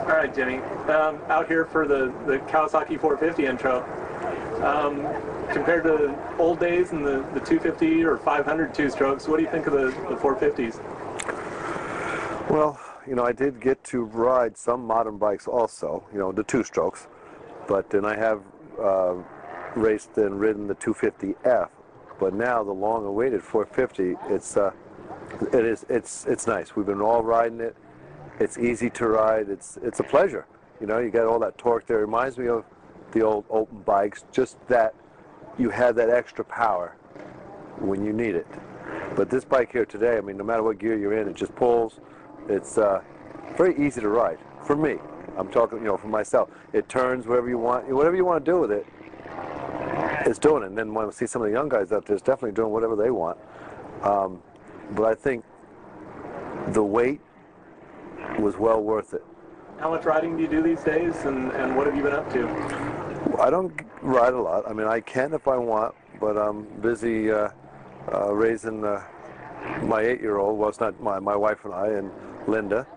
All right, Jimmy. Out here for the Kawasaki 450 intro. Compared to old days and the 250 or 500 two-strokes, what do you think of the 450s? Well, you know, I did get to ride some modern bikes also, you know, the two-strokes, but then I have raced and ridden the 250F. But now the long-awaited 450, it's nice. We've been all riding it. It's easy to ride. It's a pleasure. You know, you got all that torque there. It reminds me of the old open bikes, just that you have that extra power when you need it. But this bike here today, I mean, no matter what gear you're in, it just pulls. It's very easy to ride for me. I'm talking, you know, for myself. It turns whatever you want to do with it. It's doing it. And then when I see some of the young guys out there, it's definitely doing whatever they want. But I think the weight was well worth it. How much riding do you do these days, and what have you been up to? I don't ride a lot. I mean, I can if I want, but I'm busy raising my 8-year-old. Well, it's not my wife and I and Linda,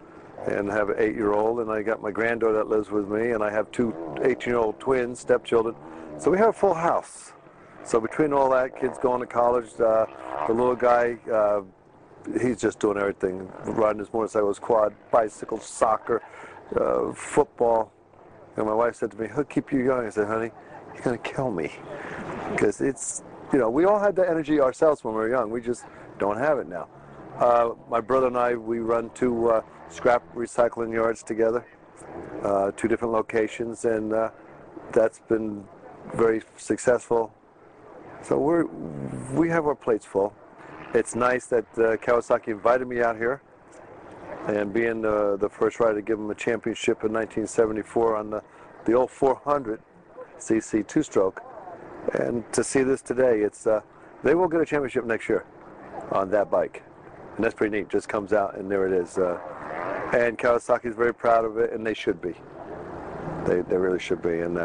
and I have an 8-year-old, and I got my granddaughter that lives with me, and I have 2 18-year-old twins, stepchildren. So we have a full house. So between all that, kids going to college, the little guy, he's just doing everything, riding his motorcycles, quad, bicycle, soccer, football. And my wife said to me, he'll keep you young. I said, honey, you're going to kill me. Because it's, you know, we all had that energy ourselves when we were young. We just don't have it now. My brother and I, we run 2 scrap recycling yards together, 2 different locations, and that's been very successful. So we have our plates full. It's nice that Kawasaki invited me out here, and being the first rider to give them a championship in 1974 on the old 400cc two-stroke, and to see this today, it's they will get a championship next year on that bike, and that's pretty neat. Just comes out and there it is, and Kawasaki is very proud of it, and they should be. They really should be. And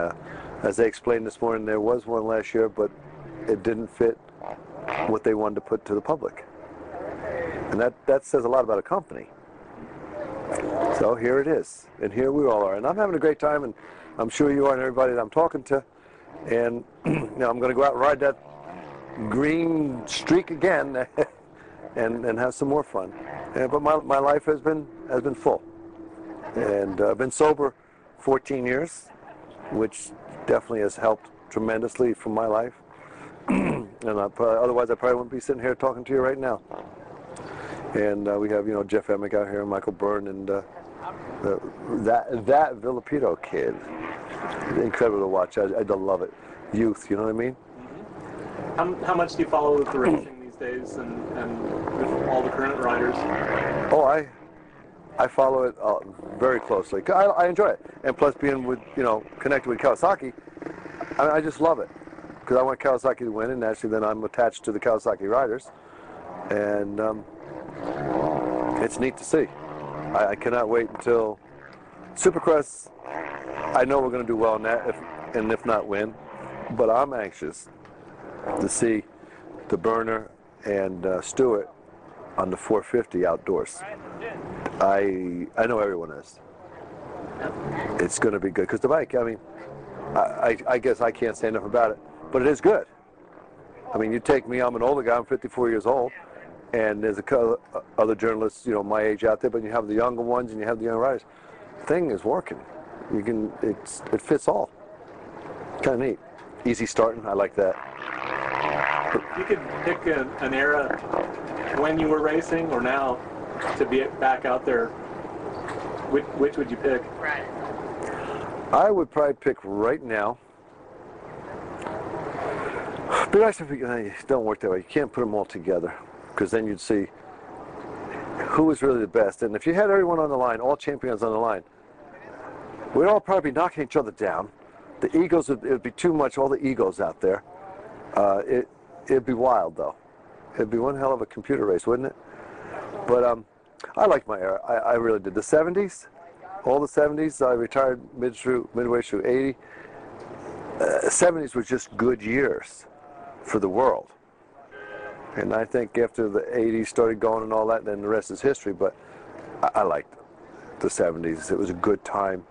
as they explained this morning, there was one last year, but it didn't fit what they wanted to put to the public, and that says a lot about a company. So here it is, and here we all are, and I'm having a great time, and I'm sure you are, and everybody that I'm talking to, and you know, I'm going to go out and ride that green streak again, and have some more fun. But my life has been full, and I've been sober 14 years, which definitely has helped tremendously for my life. And otherwise I probably wouldn't be sitting here talking to you right now. And we have, you know, Jeff Emick out here, Michael Byrne, and that Villapito kid. Incredible to watch. I love it. Youth, you know what I mean? Mm-hmm. How much do you follow the racing these days, and with all the current riders? Oh, I follow it very closely. I enjoy it, and plus being with, you know, connected with Kawasaki, I just love it. Because I want Kawasaki to win, and naturally then I'm attached to the Kawasaki riders, and it's neat to see. I cannot wait until Supercross. I know we're going to do well in that, if not win, but I'm anxious to see the Burner and Stewart on the 450 outdoors. I know everyone is. It's going to be good, because the bike, I mean, I guess I can't say enough about it. But it is good. I mean, you take me, I'm an older guy, I'm 54 years old, and there's other journalists, you know, my age out there, but you have the younger ones and you have the young riders. The thing is working. It fits all. Kind of neat. Easy starting, I like that. If you could pick an era when you were racing or now to be back out there, which would you pick? Right. I would probably pick right now. But actually, it don't work that way. You can't put them all together, because then you'd see who was really the best. And if you had everyone on the line, all champions on the line, we'd all probably be knocking each other down. The egos, it would be too much, all the egos out there. It'd be wild, though. It'd be one hell of a computer race, wouldn't it? But I liked my era. I really did. The 70s, all the 70s, I retired midway through 80. 70s were just good years for the world. And I think after the 80s started going and all that, then the rest is history. But I liked the 70s. It was a good time.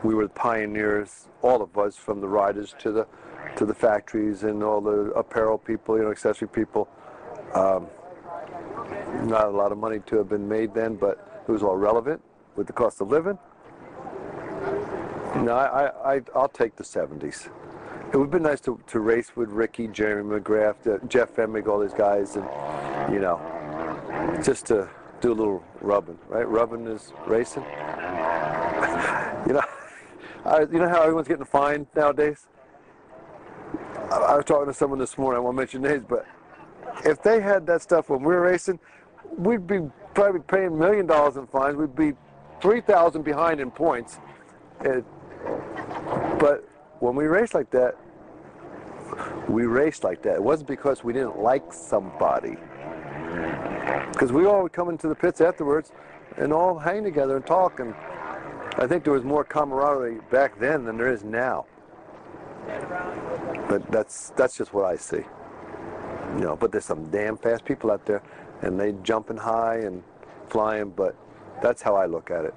We were the pioneers, all of us, from the riders to the factories and all the apparel people, accessory people. Not a lot of money to have been made then, but it was all relevant with the cost of living. No, I'll take the 70s. It would be nice to race with Ricky, Jeremy McGrath, Jeff Emig, all these guys, and just to do a little rubbing, right? Rubbing is racing. You know how everyone's getting fined nowadays? I was talking to someone this morning, I won't mention names, but if they had that stuff when we were racing, we'd be probably paying $1 million in fines. We'd be 3,000 behind in points. But when we raced like that, we raced like that. It wasn't because we didn't like somebody. Because we all would come into the pits afterwards and all hang together and talk. And I think there was more camaraderie back then than there is now. But that's just what I see. But there's some damn fast people out there, and they jumping high and flying, but that's how I look at it.